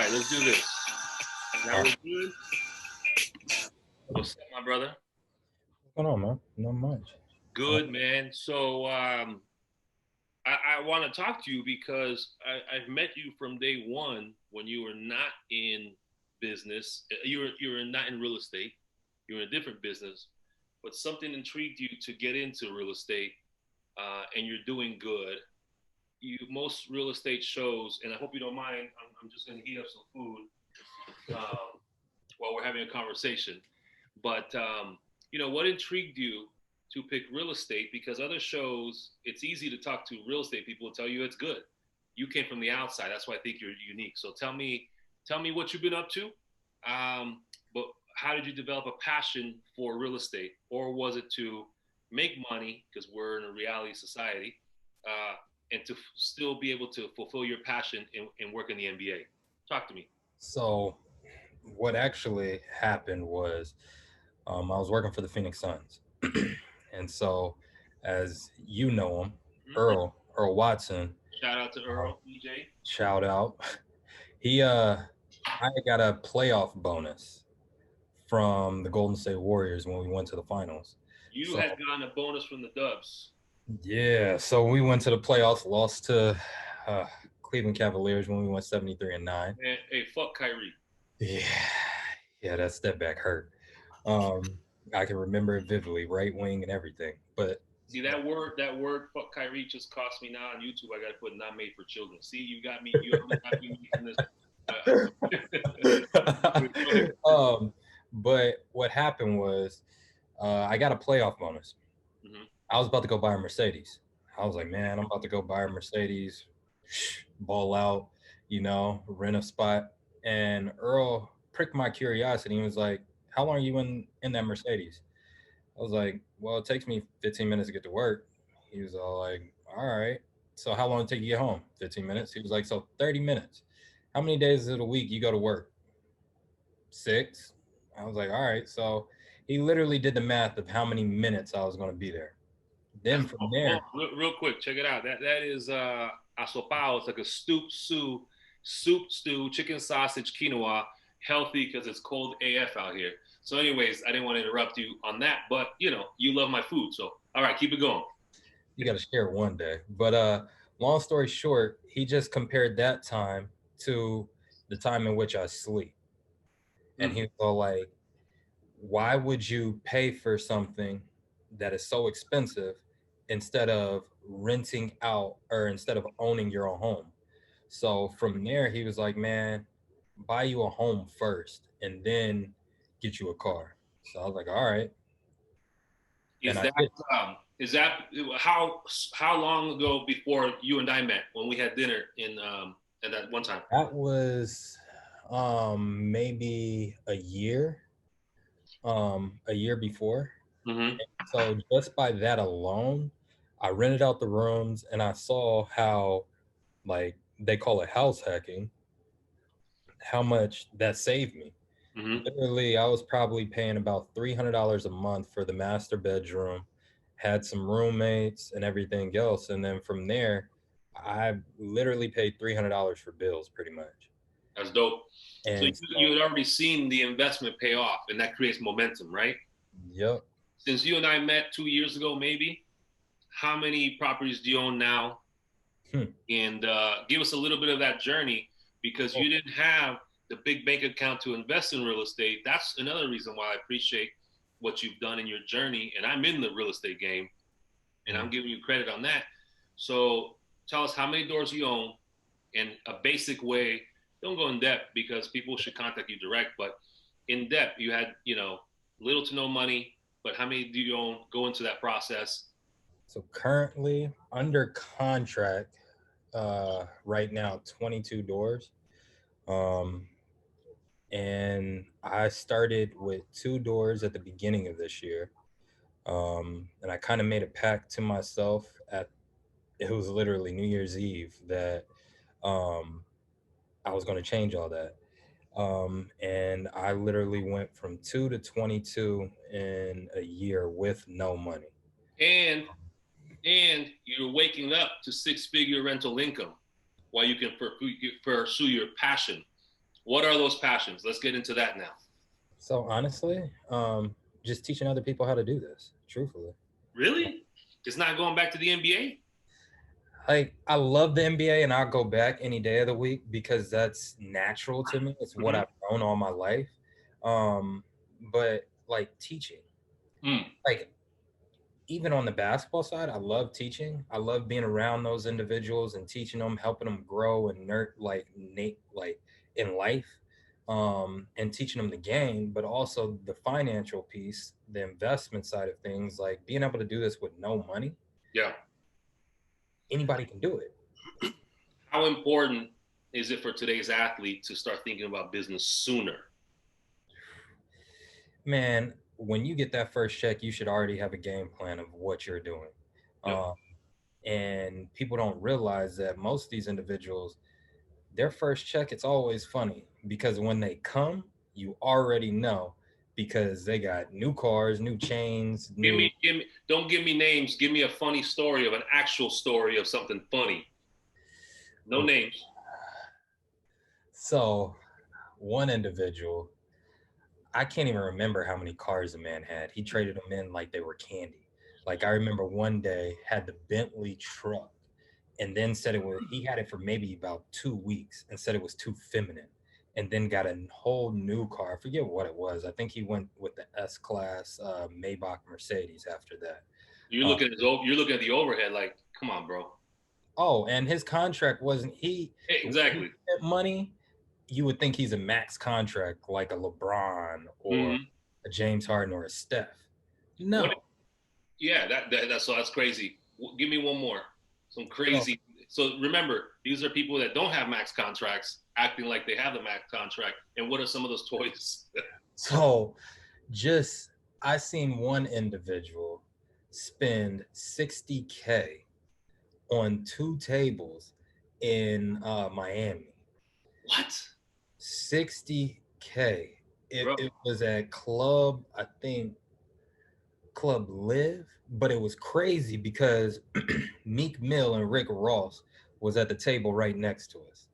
right, let's do this. Now we're good. What's up, my brother? What's going on, man? Not much. Good, man. So I want to talk to you because I've met you from day one when you were not in business. You were not in real estate. You were in a different business, but something intrigued you to get into real estate, and you're doing good. Most real estate shows, and I hope you don't mind. I'm just going to heat up some food while we're having a conversation. But what intrigued you to pick real estate? Because other shows, it's easy to talk to real estate people and tell you it's good. You came from the outside, that's why I think you're unique. So tell me what you've been up to. But how did you develop a passion for real estate, or was it to make money because we're in a reality society, and to still be able to fulfill your passion and work in the NBA? Talk to me. So, what actually happened was I was working for the Phoenix Suns. And so, as you know him, Mm-hmm. Earl Watson, Shout out to uh, Earl, DJ. shout out. He, I got a playoff bonus from the Golden State Warriors when we went to the finals. You So, had gotten a bonus from the Dubs. yeah, so we went to the playoffs, lost to uh, Cleveland Cavaliers when we went 73-9. Man, hey, fuck Kyrie. Yeah, yeah, that step back hurt. Um, I can remember it vividly, right wing and everything. But See that word, fuck Kyrie just cost me now on YouTube. I got to put not made for children. See, you got me. You got me making this. Go ahead. um, but what happened was I got a playoff bonus. Mhm. I was about to go buy a Mercedes. I was like, man, I'm about to go buy a Mercedes, ball out, rent a spot. And Earl pricked my curiosity. He was like, how long are you in that Mercedes? I was like, well, it takes me 15 minutes to get to work. He was all like, all right. So how long did it take you to get home? 15 minutes. He was like, so 30 minutes. How many days of the week you go to work? 6. I was like, all right. So he literally did the math of how many minutes I was going to be there. Then That's from hold there, on, real quick. Check it out. That is asopao. It's like a soup stew, chicken sausage, quinoa, healthy because it's cold AF out here. So, anyways, I didn't want to interrupt you on that, but you love my food, so all right, keep it going. you got to share it one day. But long story short, he just compared that time to the time in which I sleep. And Mm. he was all like, why would you pay for something that is so expensive instead of renting out or instead of owning your own home? So from there, he was like, man, buy you a home first and then get you a car. So I was like, all right. And Is I that did. is that how long ago before you and I met when we had dinner in at that one time? That was maybe a year before. Mm-hmm. So just by that alone, I rented out the rooms and I saw how, like, they call it house hacking, how much that saved me. Mm-hmm. Literally, I was probably paying about $300 a month for the master bedroom, had some roommates and everything else. And then from there, I literally paid $300 for bills pretty much. That's dope. So And you so, had already seen the investment pay off, and that creates momentum, right? yep. Since you and I met 2 years ago, maybe, how many properties do you own now? Hmm. And give us a little bit of that journey because Oh, you didn't have the big bank account to invest in real estate. That's another reason why I appreciate what you've done in your journey. And I'm in the real estate game, and mm. I'm giving you credit on that. So tell us how many doors you own in a basic way. Don't go in depth because people should contact you direct, but in depth, you had, little to no money, but how many do you own? Go into that process. So currently under contract right now, 22 doors. Um, and I started with 2 doors at the beginning of this year. And I kind of made a pact to myself at it was literally New Year's Eve that um, I was going to change all that. And I literally went from 2 to 22 in a year with no money. And you're waking up to six-figure rental income while you can pursue your passion. What are those passions? Let's get into that now. So honestly, just teaching other people how to do this. Truthfully, Really? It's not going back to the NBA? like I love the NBA, and I'll go back any day of the week because that's natural to me. It's what Mm-hmm. I've known all my life. Um, but like teaching, Mm. like even on the basketball side, I love teaching. I love being around those individuals and teaching them, helping them grow and like in life, and teaching them the game, but also the financial piece, the investment side of things, like being able to do this with no money. Yeah. Anybody can do it. How important is it for today's athlete to start thinking about business sooner? Man, when you get that first check, you should already have a game plan of what you're doing. Yep. Um, and people don't realize that most of these individuals, their first check, it's always funny because when they come, you already know because they got new cars, new chains, new. Don't give me names. Give me a funny story of an actual story of something funny. No names. So, one individual, I can't even remember how many cars the man had. He traded them in like they were candy. Like I remember one day had the Bentley truck and then said he had it for maybe about 2 weeks and said it was too feminine, and then got a whole new car. I forget what it was. I think he went with the S class Maybach Mercedes after that. Uh, You're looking at the overhead like, come on, bro. oh, and his contract wasn't he the way he Exactly. spent money. You would think he's a max contract like a LeBron or Mm-hmm. a James Harden or a Steph. What? No. Yeah, that's crazy. Give me one more. Some So, crazy. So remember, these are people that don't have max contracts, acting like they have the max contract. And what are some of those toys? so just I seen one individual spend 60K on two tables in Miami. What, 60K. It, bro? it was at Club, I think Club Live, but it was crazy because Meek Mill and Rick Ross was at the table right next to us.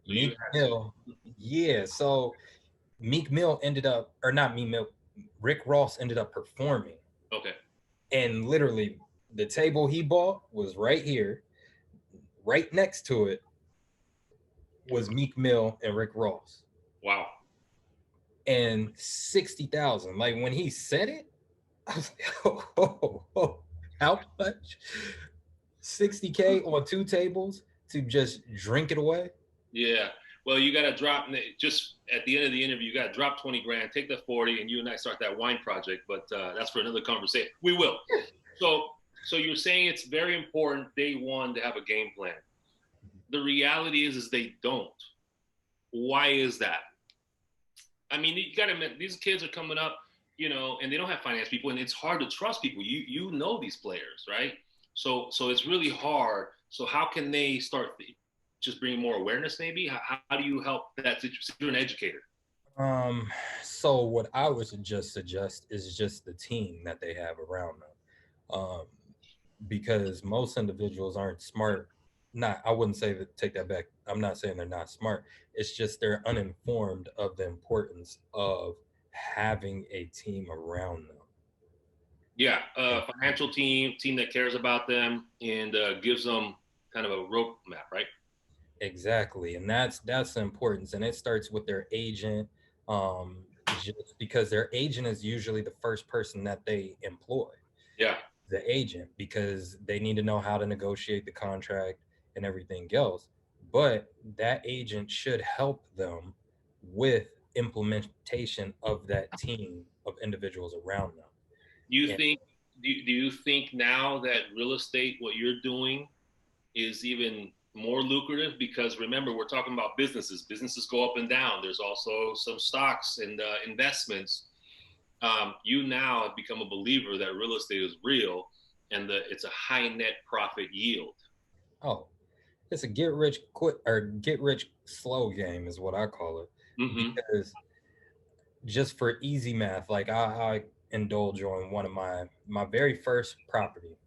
So you Meek had to. Mill, yeah. So Meek Mill ended up, or not Meek Mill, Rick Ross ended up performing. Okay. And literally, the table he bought was right here. Right next to it was Meek Mill and Rick Ross. Wow. And 60,000. Like when he said it, I was like, oh, how much? 60K on two tables to just drink it away? Yeah. Well, you got to drop just at the end of the interview. You got to drop 20 grand, take the 40, and you and I start that wine project. But that's for another conversation. We will. So, so you're saying it's very important day one to have a game plan. The reality is they don't. Why is that? I mean, you got to admit these kids are coming up, and they don't have finance people, and it's hard to trust people. You know these players, right? So it's really hard. So how can they start just bringing more awareness? Maybe how do you help that situation? You're an educator. Um, so what I would just suggest is just the team that they have around them. Because most individuals aren't smart. Not, I wouldn't say that, take that back. I'm not saying they're not smart. It's just they're uninformed of the importance of having a team around them. Yeah, financial team that cares about them and gives them kind of a roadmap, right? Exactly, and that's the importance, and it starts with their agent. Just because their agent is usually the first person that they employ, Yeah. the agent, because they need to know how to negotiate the contract and everything else. But that agent should help them with implementation of that team of individuals around them. You And think do you think now that real estate, what you're doing, is even more lucrative? Because remember, we're talking about businesses. Businesses go up and down. There's also some stocks and investments. You now have become a believer that real estate is real and that it's a high net profit yield. oh, it's a get rich quick or get rich slow game is what I call it. Mm-hmm. Because just for easy math, like I indulge on one of my very first property.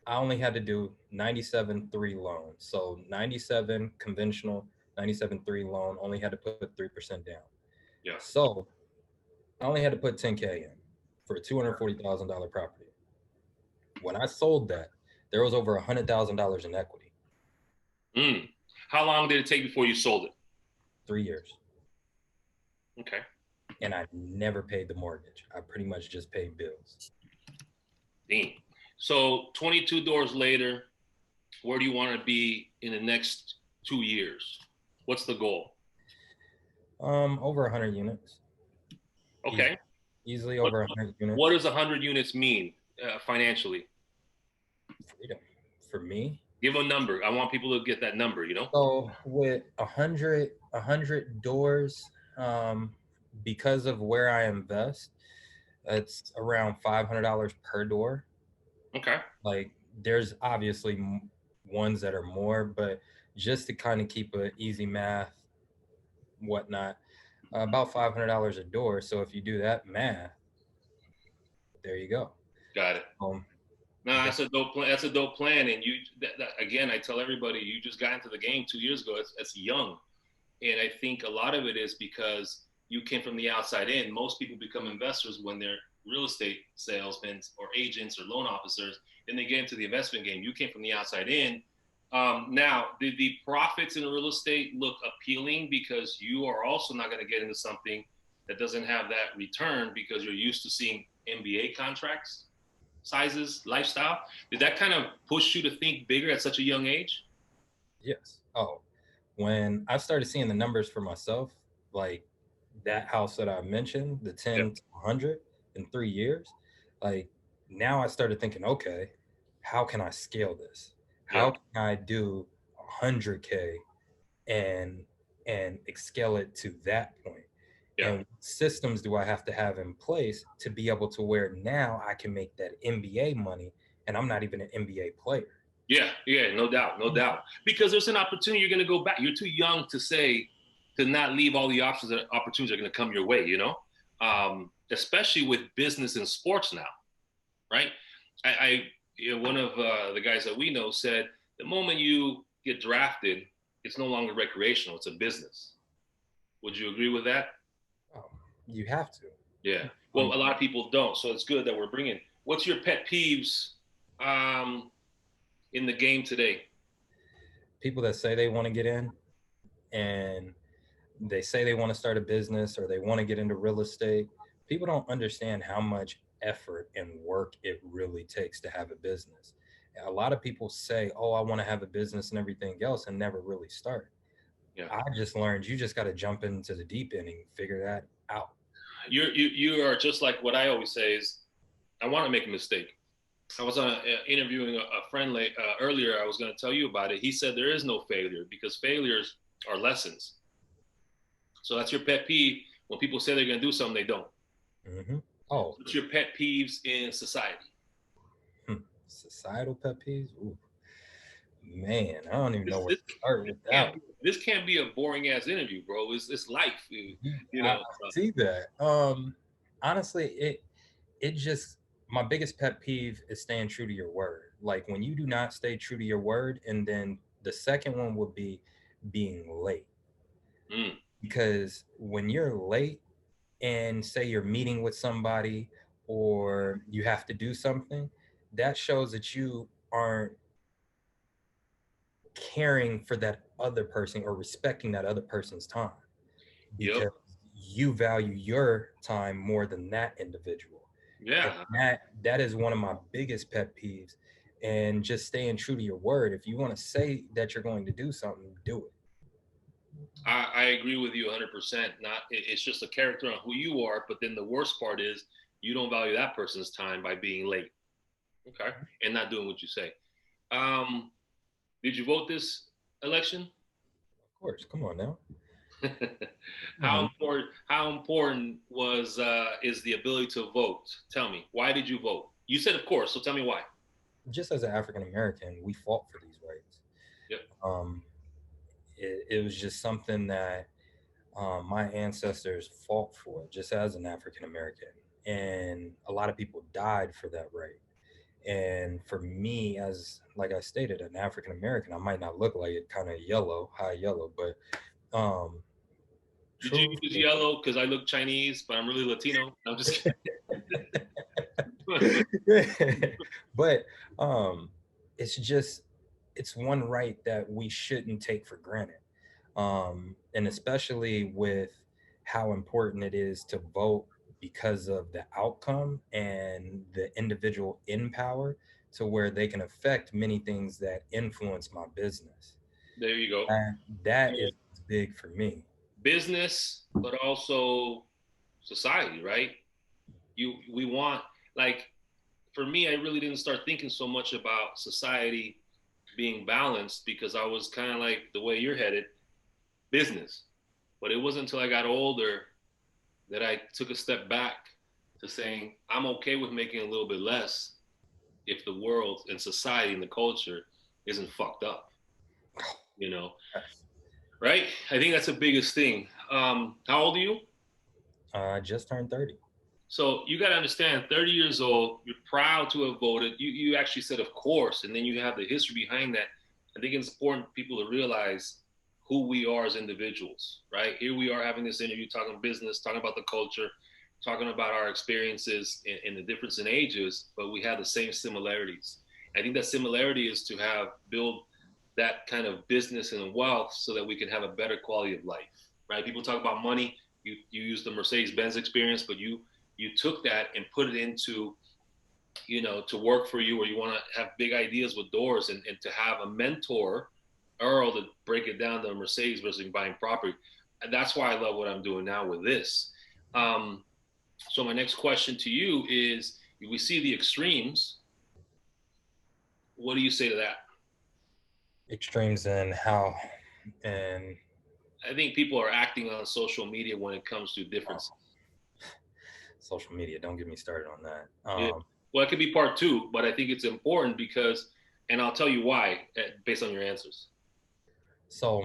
I only had to do 97 3 loans. So 97 conventional, 97.3 loan, only had to put 3% down. Yeah. So I only had to put 10K in for a $240,000 property. When I sold that, there was over $100,000 in equity. Mm. How long did it take before you sold it? 3 years. Okay. And I never paid the mortgage. I pretty much just paid bills. Damn. So 22 doors later, where do you want to be in the next 2 years? What's the goal? Over 100 units. Okay. Easily What over 100 what units. does 100 units mean financially? Freedom for me. Give a number. I want people to get that number, you know? So with a hundred doors, because of where I invest, it's around $500 per door. Okay. Like there's obviously ones that are more, but just to kind of keep a easy math, whatnot, about $500 a door. So if you do that math, there you go. Got it. Um, No, that, that's a dope plan. That's a dope plan. And again, I tell everybody, you just got into the game 2 years ago. It's young. And I think a lot of it is because you came from the outside in. Most people become investors when they're real estate salesmen or agents or loan officers. Then they get into the investment game. You came from the outside in. Now, did the profits in real estate look appealing because you are also not going to get into something that doesn't have that return because you're used to seeing MBA contracts, sizes, lifestyle? Did that kind of push you to think bigger at such a young age? yes. Oh, when I started seeing the numbers for myself, like that house that I mentioned, the Yeah. 10 to 100 in 3 years, like now I started thinking, okay, how can I scale this? Yeah. How can I do 100K and scale it to that point? Yeah. And what systems do I have to have in place to be able to where now I can make that NBA money and I'm not even an NBA player? Yeah, yeah, no doubt, no doubt. Because there's an opportunity you're going to go back. You're too young to say to not leave all the options and opportunities are going to come your way. You know, especially with business and sports now, right? One of the guys that we know said the moment you get drafted, it's no longer recreational; it's a business. Would you agree with that? Oh, you have to. Yeah. Well, Um, a lot of people don't, so it's good that we're bringing. What's your pet peeves um, in the game today? People that say they want to get in and they say they want to start a business or they want to get into real estate, people don't understand how much effort and work it really takes to have a business. A lot of people say, oh, I want to have a business and everything else and never really start. Yeah. I just learned you just got to jump into the deep end and figure that out. You are just like what I always say is I want to make a mistake. I was interviewing a friend earlier. I was going to tell you about it. He said there is no failure because failures are lessons. So that's your pet peeve. When people say they're going to do something, they don't. Mm-hmm. Oh, What's your pet peeves in society? societal pet peeves. Ooh, man, I don't even This, know where this, to start with can't that. be, this can't be a boring ass interview, bro. It's life, you I know. see that. Honestly, it just my biggest pet peeve is staying true to your word. Like when you do not stay true to your word, and then the second one would be being late. Mm, Because when you're late and say you're meeting with somebody or you have to do something, that shows that you aren't caring for that other person or respecting that other person's time yep. because you value your time more than that individual. And Yeah. that is one of my biggest pet peeves. And just staying true to your word. If you want to say that you're going to do something, do it. I agree with you 100%. It's just a character on who you are, but then the worst part is you don't value that person's time by being late, okay, and not doing what you say. Um, did you vote this election? Of course. Come on now. Come How on. important? How important was is the ability to vote? Tell me, why did you vote? You said, of course. So tell me why. Just as an African American, we fought for these rights. Yep. Um, it was just something that my ancestors fought for, just as an African American. And a lot of people died for that right. And for me, as like I stated, an African American, I might not look like it, kind of yellow, high yellow, but um, Did you truth use is, yellow because I look Chinese, but I'm really Latino? I'm just kidding. but um, it's just it's one right that we shouldn't take for granted, and especially with how important it is to vote because of the outcome and the individual in power to where they can affect many things that influence my business. There you go. And So, that is big for me. business, but also society, right? We want, like, for me, I really didn't start thinking so much about society being balanced because I was kind of like the way you're headed, business. But it wasn't until I got older that I took a step back to saying I'm okay with making a little bit less if the world and society and the culture isn't fucked up, you know, Yes. right? I think that's the biggest thing. How old are you? I just turned 30. So you got to understand, 30 years old, you're proud to have voted. You actually said, of course, and then you have the history behind that. I think it's important for people to realize who we are as individuals, right? Here we are having this interview, talking business, talking about the culture, talking about our experiences and the difference in ages, but we have the same similarities. I think that similarity is to have build that kind of business and wealth so that we can have a better quality of life, right? People talk about money. You use the Mercedes Benz experience, but you took that and put it into, to work for you, or you want to have big ideas with doors, and to have a mentor, Earl, to break it down to Mercedes versus buying property. And that's why I love what I'm doing now with this. So my next question to you is, we see the extremes. What do you say to that? Extremes in how and I think people are acting on social media when it comes to differences. social media. Don't get me started on that. Yeah. Well, it could be part two, but I think it's important because, and I'll tell you why based on your answers. So,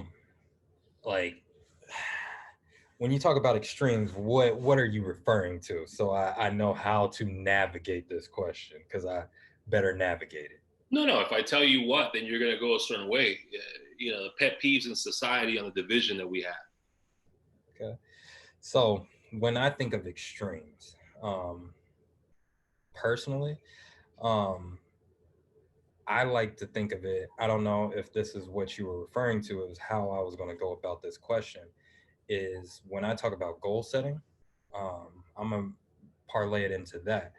like, when you talk about extremes, what are you referring to? So I know how to navigate this question because I better navigate it. No, no. If I tell you what, then you're going to go a certain way. The pet peeves in society on the division that we have. Okay. So when I think of extremes, personally, um, I like to think of it. I don't know if this is what you were referring to, is how I was going to go about this question. Is when I talk about goal setting, I'm gonna parlay it into that.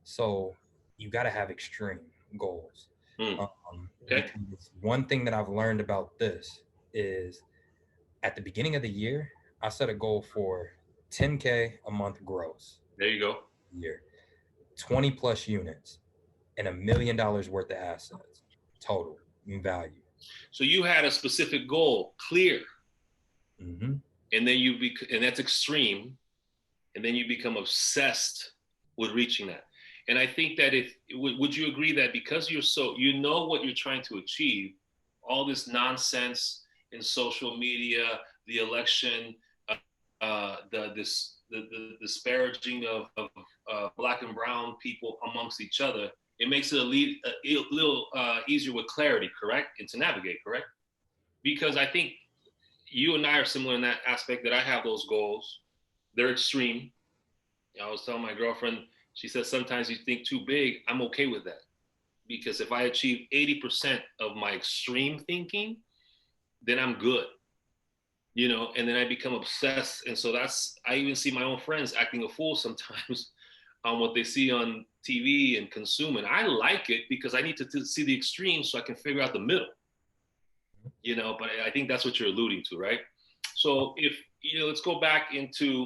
So you got to have extreme goals. Hmm. Okay. Because one thing that I've learned about this is at the beginning of the year, I set a goal for 10K a month gross There you go. year, 20 plus units, and $1 million worth of assets total in value. So you had a specific goal, clear, Mm-hmm. and then and that's extreme, and then you become obsessed with reaching that. And I think that if would you agree that because you know what you're trying to achieve, all this nonsense in social media, the election, the disparaging of black and brown people amongst each other, it makes it a little easier with clarity, correct, and to navigate, correct? Because I think you and I are similar in that aspect that I have those goals. They're extreme. I was telling my girlfriend, she says sometimes you think too big. I'm okay with that because if I achieve 80% of my extreme thinking, then I'm good, and then I become obsessed. And so I even see my own friends acting a fool sometimes on what they see on TV and consume. And I like it because I need to see the extremes so I can figure out the middle, but I think that's what you're alluding to, right? So if, let's go back into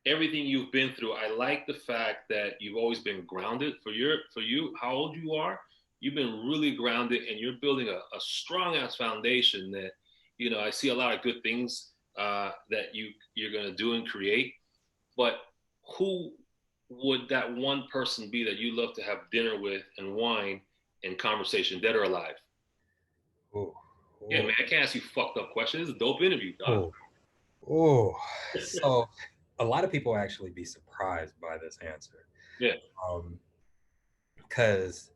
everything you've been through. I like the fact that you've always been grounded. For you, how old you are, you've been really grounded, and you're building a strong ass foundation that, I see a lot of good things that you're gonna do and create. But who would that one person be that you love to have dinner with and wine and conversation, dead or alive? Oh, Yeah, oh, man, I can't ask you fucked up questions. This is a dope interview, dog. oh, oh. So a lot of people actually be surprised by this answer. Yeah. Um, because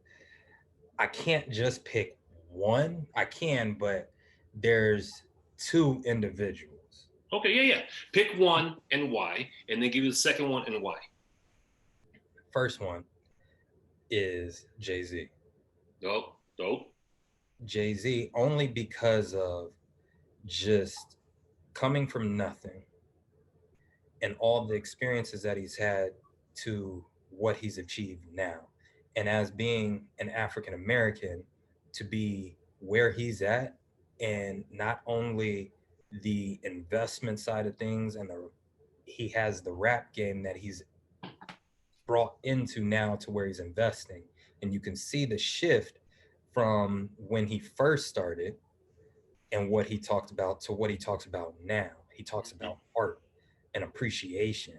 I can't just pick one. I can, but there's two individuals. Okay, yeah. Pick one and why, and then give you the second one and why. First one is Jay-Z. Dope, dope. Jay-Z only because of just coming from nothing and all the experiences that he's had to what he's achieved now. And as being an African American, to be where he's at, and not only the investment side of things and he has the rap game that he's brought into now to where he's investing. And you can see the shift from when he first started and what he talked about to what he talks about now. He talks about art and appreciation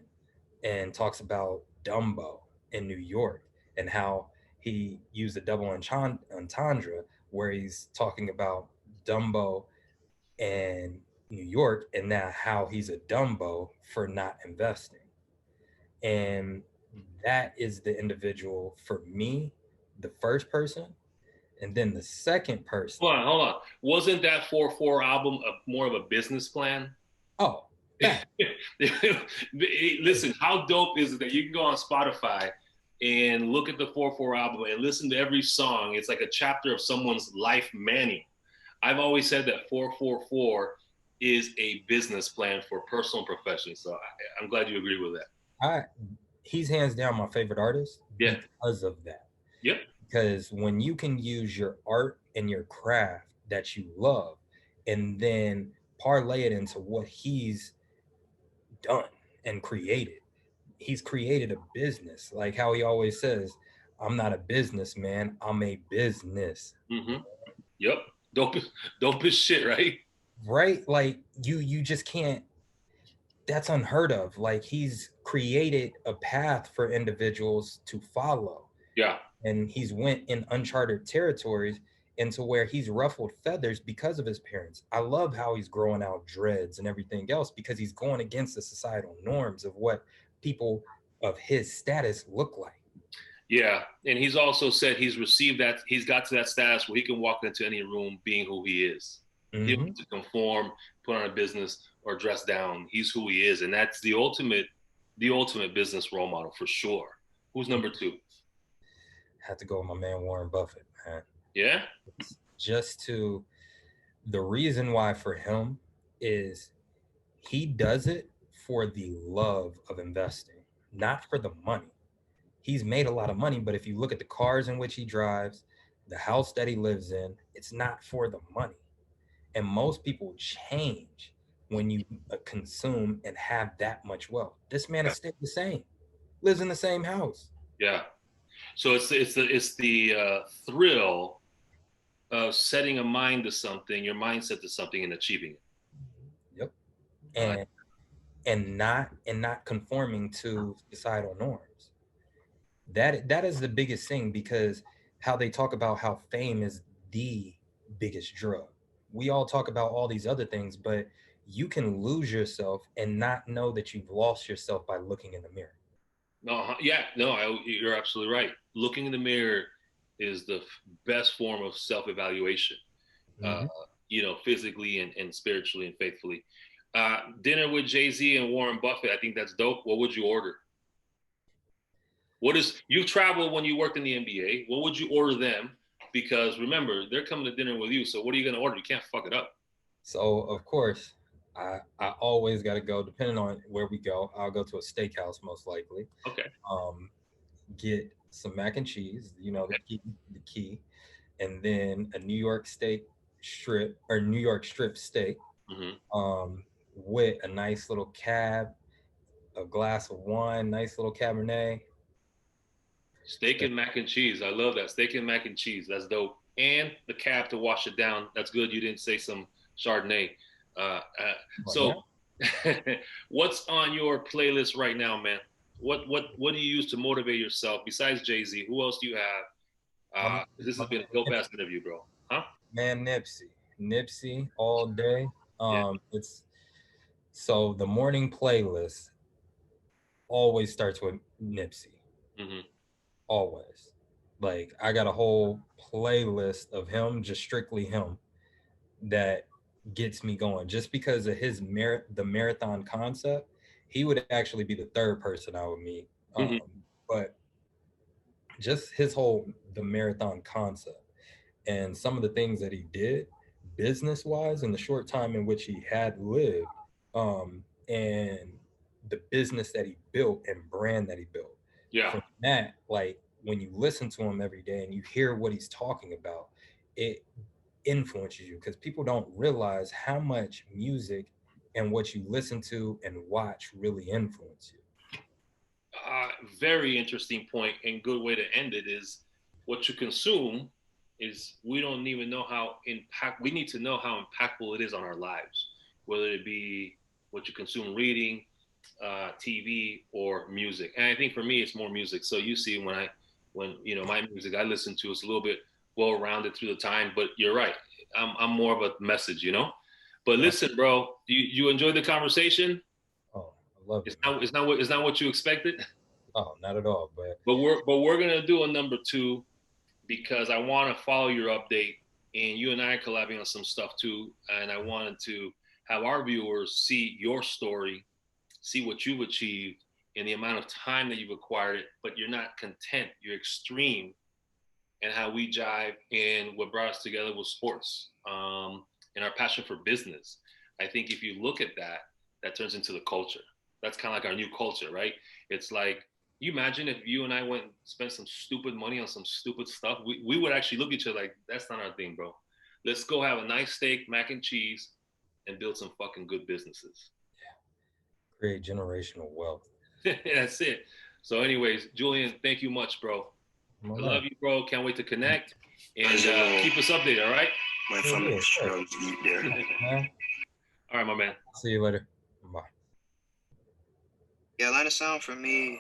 and talks about Dumbo in New York and how he used a double entendre where he's talking about Dumbo and New York and now how he's a Dumbo for not investing. And that is the individual for me, the first person. And then the second person. Hold on. Wasn't that 4-4 album more of a business plan? Oh, listen, how dope is it that you can go on Spotify and look at the 4-4 album and listen to every song? It's like a chapter of someone's life manual. I've always said that 4-4-4 is a business plan for personal and professional. So I'm glad you agree with that. He's hands down my favorite artist because of that. Yep. Because when you can use your art and your craft that you love and then parlay it into what he's done and created. He's created a business, like how he always says, I'm not a businessman, I'm a business. Mm-hmm. Yep. Dope as shit, right? Right? Like you just can't, that's unheard of. Like he's created a path for individuals to follow. Yeah. And he's went in uncharted territories into where he's ruffled feathers because of his parents. I love how he's growing out dreads and everything else because he's going against the societal norms of what people of his status look like. Yeah, and he's also said he's received that, he's got to that status where he can walk into any room being who he is. He don't have to conform, put on a business, or dress down. He's who he is, and that's the ultimate business role model for sure. Who's number two? I have to go with my man Warren Buffett, man. Yeah? Just to, the reason why for him is he does it for the love of investing, not for the money. He's made a lot of money, but if you look at the cars in which he drives, the house that he lives in, it's not for the money. And most people change when you consume and have that much wealth. This man has stayed the same, lives in the same house. Yeah. So it's the thrill of setting a mind to something, your mindset to something, and achieving it. Yep. And not conforming to societal norms. That is the biggest thing, because how they talk about how fame is the biggest drug. We all talk about all these other things, but you can lose yourself and not know that you've lost yourself by looking in the mirror. You're absolutely right. Looking in the mirror is the best form of self-evaluation, physically and spiritually and faithfully. Dinner with Jay-Z and Warren Buffett, I think that's dope. What would you order? You traveled when you worked in the NBA. What would you order them? Because remember, they're coming to dinner with you. So what are you going to order? You can't fuck it up. So, of course, I always got to go, depending on where we go, I'll go to a steakhouse most likely. Okay. Get some mac and cheese, the key, and then a New York strip steak, with a nice little cab, a glass of wine, nice little Cabernet. Steak and mac and cheese. I love that. Steak and mac and cheese. That's dope. And the cab to wash it down. That's good. You didn't say some Chardonnay. What's on your playlist right now, man? What do you use to motivate yourself besides Jay-Z? Who else do you have? This has been a dope ass interview, bro. Huh? Man, Nipsey all day. It's so the morning playlist always starts with Nipsey. Always. Like I got a whole playlist of him, just strictly him, that gets me going. Just because of his the marathon concept, he would actually be the third person I would meet. Hmm. But just his whole the marathon concept and some of the things that he did business wise in the short time in which he had lived, and the business that he built and brand that he built. Yeah. From that, like when you listen to him every day and you hear what he's talking about, it influences you because people don't realize how much music and what you listen to and watch really influence you. uh, Very interesting point and good way to end it is what you consume is we don't even know how impact we need to know how impactful it is on our lives, whether it be what you consume reading, TV or music. And I think for me it's more music. So you see when you know my music I listen to is a little bit well rounded through the time, but you're right. I'm more of a message, you know. But Yeah. listen, bro, you enjoyed the conversation. Oh, I love It's it, man. it's not what you expected. Oh, not at all, but But we're gonna do a number two because I want to follow your update, and you and I are collabing on some stuff too. And I wanted to have our viewers see your story, see what you've achieved in the amount of time that you've acquired it. But you're not content; you're extreme, and how we jive in what brought us together was sports, and our passion for business. I think if you look at that, that turns into the culture. That's kind of like our new culture, right? It's like, you imagine if you and I went and spent some stupid money on some stupid stuff, we would actually look at each other like, that's not our thing, bro. Let's go have a nice steak, mac and cheese, and build some fucking good businesses. create generational wealth. That's it. So, anyways, Julian, thank you much, bro. My I man. love you, bro. Can't wait to connect and keep us updated. All right. My Yeah, family yeah, is sure. trying to eat there. Man, All right, my man. see you later. Bye. Yeah, line of sound for me.